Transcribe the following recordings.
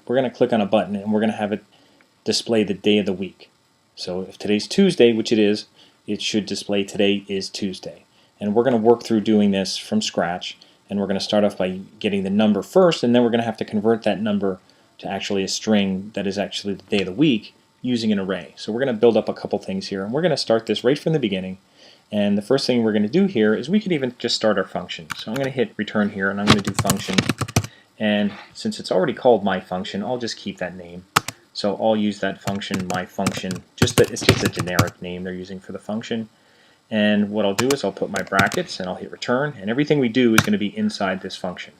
we're going to click on a button and we're going to have it display the day of the week. So if today's Tuesday, which it is, it should display today is Tuesday. And we're going to work through doing this from scratch, and we're going to start off by getting the number first, and then we're going to have to convert that number to actually a string that is actually the day of the week using an array. So we're going to build up a couple things here, and we're going to start this right from the beginning. And the first thing we're going to do here is we could even just start our function. So I'm going to hit return here, and I'm going to do function. And since it's already called my function, I'll just keep that name. So I'll use that function, my function, it's just a generic name they're using for the function. And what I'll do is I'll put my brackets and I'll hit return, and everything we do is going to be inside this function.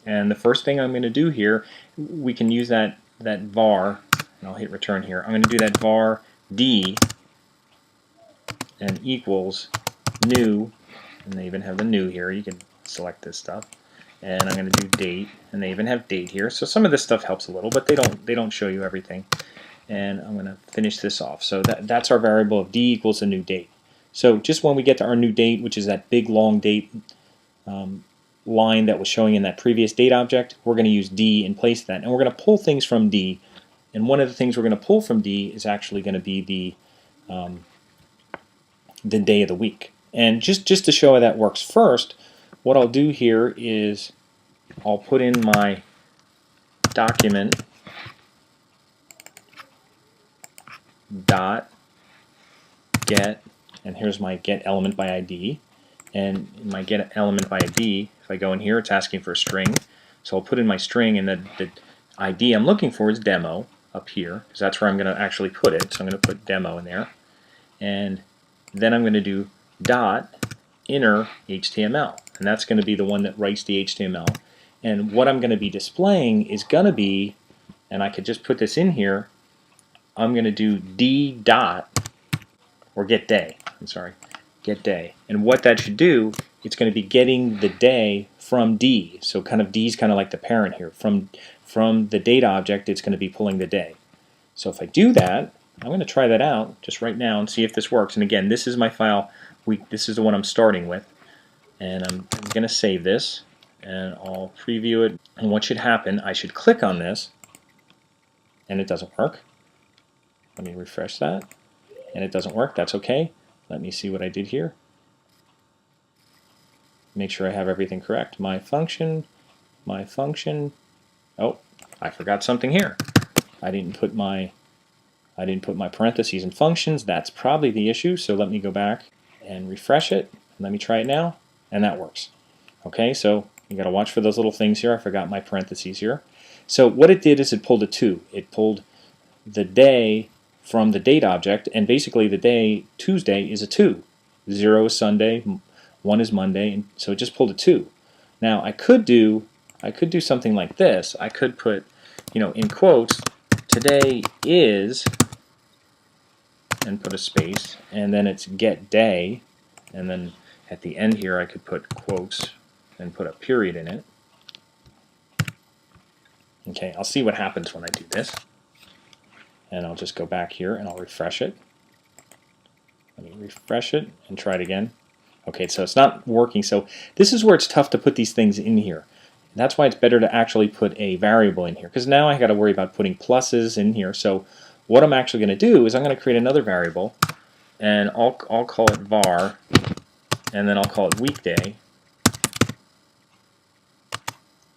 And the first thing I'm going to do here, we can use that var, and I'll hit return here. I'm going to do that var d and equals new, and they even have the new here. You can select this stuff. And I'm going to do date, and they even have date here. So some of this stuff helps a little, but they don't show you everything. And I'm going to finish this off. So that's our variable of d equals a new date. So just when we get to our new date, which is that big long date line that was showing in that previous date object, we're going to use d in place of that. And we're going to pull things from d. And one of the things we're going to pull from d is actually going to be the day of the week. And just to show how that works first, what I'll do here is I'll put in my document dot get, and here's my get element by ID. And in my get element by ID, if I go in here, it's asking for a string. So I'll put in my string, and the ID I'm looking for is demo up here, because that's where I'm going to actually put it. So I'm going to put demo in there. And then I'm going to do dot inner HTML, and that's going to be the one that writes the HTML. And what I'm going to be displaying is going to be, and I could just put this in here, I'm going to do d dot, or getDay, I'm sorry, getDay. And what that should do, it's going to be getting the day from d. So kind of d is kind of like the parent here. From the date object, it's going to be pulling the day. So if I do that, I'm going to try that out just right now and see if this works. And again, this is my file. This is the one I'm starting with, and I'm going to save this, and I'll preview it. And what should happen, I should click on this, and it doesn't work. Let me refresh that, and it doesn't work. That's okay. Let me see what I did here. Make sure I have everything correct. My function. Oh, I forgot something here. I didn't put my parentheses and functions. That's probably the issue. So let me go back and refresh it. Let me try it now, and that works. Okay, so you got to watch for those little things here. I forgot my parentheses here. So what it did is it pulled a 2. It pulled the day from the date object, and basically the day Tuesday is a 2. 0 is Sunday, 1 is Monday, and so it just pulled a 2. Now I could do something like this. I could put, in quotes, today is, and put a space, and then it's getDay, and then at the end here I could put quotes and put a period in it. Okay, I'll see what happens when I do this, and I'll just go back here and I'll refresh it. Let me refresh it and try it again. Okay, so it's not working. So this is where it's tough to put these things in here. That's why it's better to actually put a variable in here, because now I got to worry about putting pluses in here. So what I'm actually going to do is I'm going to create another variable, and I'll call it var, and then I'll call it weekday,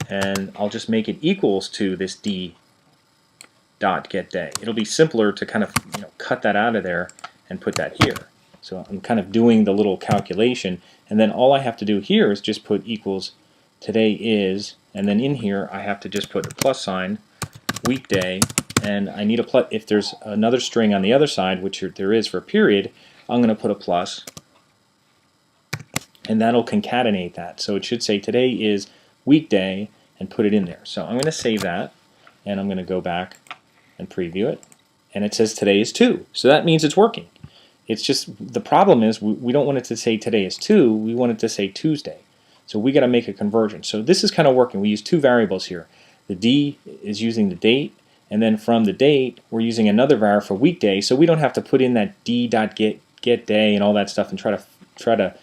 and I'll just make it equals to this d dot getDay. It'll be simpler to kind of cut that out of there and put that here. So I'm kind of doing the little calculation, and then all I have to do here is just put equals today is, and then in here I have to just put a plus sign, weekday, and I need a plus. If there's another string on the other side, which there is for a period, I'm going to put a plus, and that'll concatenate that. So it should say today is weekday and put it in there. So I'm going to save that, and I'm going to go back and preview it, and it says today is 2. So that means it's working. It's just the problem is we don't want it to say today is 2. We want it to say Tuesday. So we got to make a conversion. So this is kind of working. We use 2 variables here. The d is using the date, and then from the date we're using another var for weekday. So we don't have to put in that d.getDay and all that stuff and try to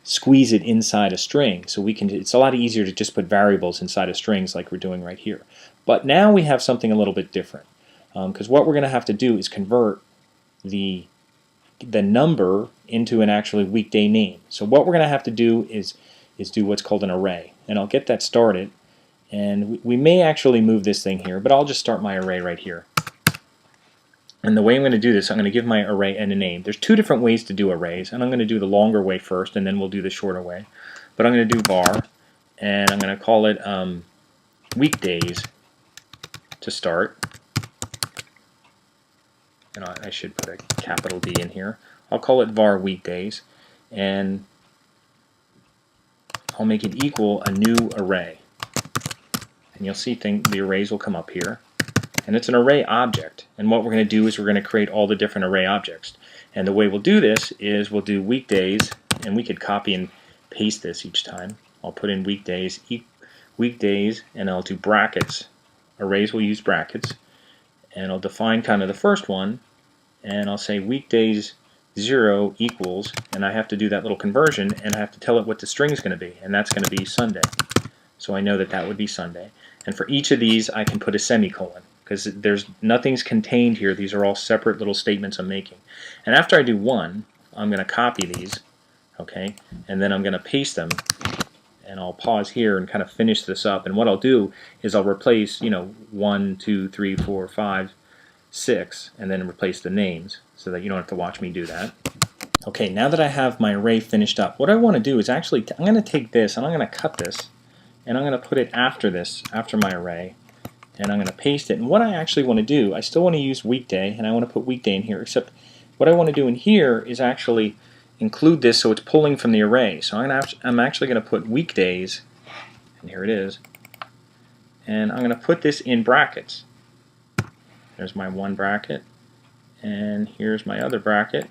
squeeze it inside a string. So we can. It's a lot easier to just put variables inside of strings like we're doing right here. But now we have something a little bit different, because what we're going to have to do is convert the number into an actually weekday name. So what we're going to have to do is do what's called an array, and I'll get that started. And we may actually move this thing here, but I'll just start my array right here. And the way I'm going to do this, I'm going to give my array a name. There's two different ways to do arrays, and I'm going to do the longer way first, and then we'll do the shorter way. But I'm going to do var, and I'm going to call it weekdays to start. And I should put a capital D in here. I'll call it var weekdays, and I'll make it equal a new array. And you'll see the arrays will come up here. And it's an array object. And what we're going to do is we're going to create all the different array objects. And the way we'll do this is we'll do weekdays, and we could copy and paste this each time. I'll put in weekdays, and I'll do brackets. Arrays will use brackets. And I'll define kind of the first one, and I'll say weekdays 0 equals, and I have to do that little conversion, and I have to tell it what the string is going to be, and that's going to be Sunday. So I know that that would be Sunday. And for each of these, I can put a semicolon, because nothing's contained here. These are all separate little statements I'm making. And after I do one, I'm going to copy these, okay, and then I'm going to paste them. And I'll pause here and kind of finish this up. And what I'll do is I'll replace, 1, 2, 3, 4, 5, 6, and then replace the names so that you don't have to watch me do that. Okay, now that I have my array finished up, what I want to do is actually, I'm going to take this and I'm going to cut this, and I'm going to put it after this, after my array, and I'm going to paste it. And what I actually want to do, I still want to use weekday, and I want to put weekday in here, except what I want to do in here is actually include this so it's pulling from the array. So I'm actually going to put weekdays, and here it is, and I'm going to put this in brackets. There's my one bracket, and here's my other bracket.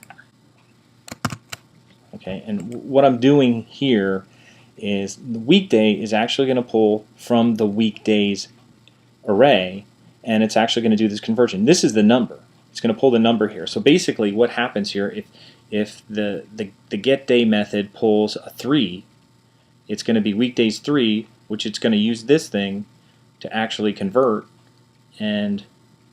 Okay, and what I'm doing here is the weekday is actually going to pull from the weekdays array, and it's actually going to do this conversion. This is the number. It's going to pull the number here. So basically what happens here, if the getDay method pulls a 3, it's going to be weekdays 3, which it's going to use this thing to actually convert and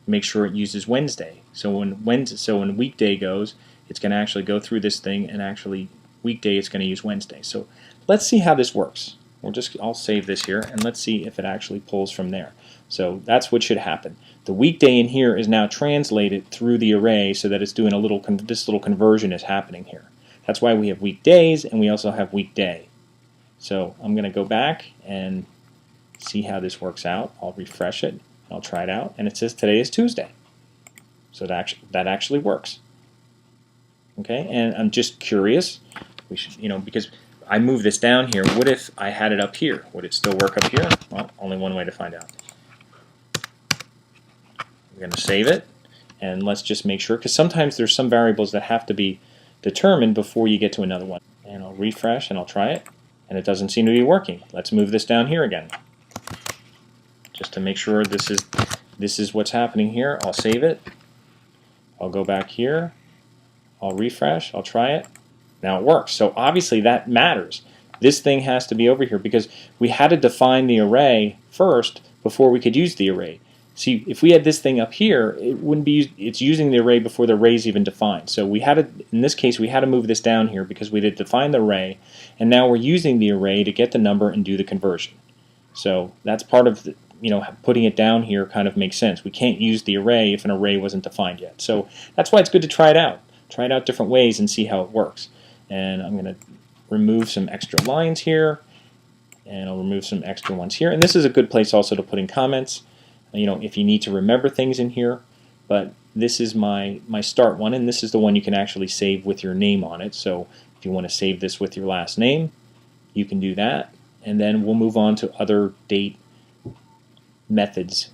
make sure it uses Wednesday. So when weekday goes, it's going to actually go through this thing, and actually weekday it's going to use Wednesday. So let's see how this works. I'll save this here, and let's see if it actually pulls from there. So that's what should happen. The weekday in here is now translated through the array so that it's doing this little conversion is happening here. That's why we have weekdays, and we also have weekday. So I'm going to go back and see how this works out. I'll refresh it. I'll try it out, and it says today is Tuesday. So that actually works. Okay, and I'm just curious. We should, because I move this down here. What if I had it up here? Would it still work up here? Well, only one way to find out. We're going to save it, and let's just make sure, because sometimes there's some variables that have to be determined before you get to another one. And I'll refresh and I'll try it, and it doesn't seem to be working. Let's move this down here again, just to make sure this is what's happening here. I'll save it. I'll go back here. I'll refresh. I'll try it. Now it works. So obviously that matters. This thing has to be over here because we had to define the array first before we could use the array. See, if we had this thing up here, it wouldn't be used, it's using the array before the array is even defined. So we had to, in this case, we had to move this down here because we did define the array, and now we're using the array to get the number and do the conversion. So that's part of the, putting it down here kind of makes sense. We can't use the array if an array wasn't defined yet. So that's why it's good to try it out. Try it out different ways and see how it works. And I'm going to remove some extra lines here, and I'll remove some extra ones here. And this is a good place also to put in comments, if you need to remember things in here. But this is my start one, and this is the one you can actually save with your name on it. So if you want to save this with your last name, you can do that. And then we'll move on to other date methods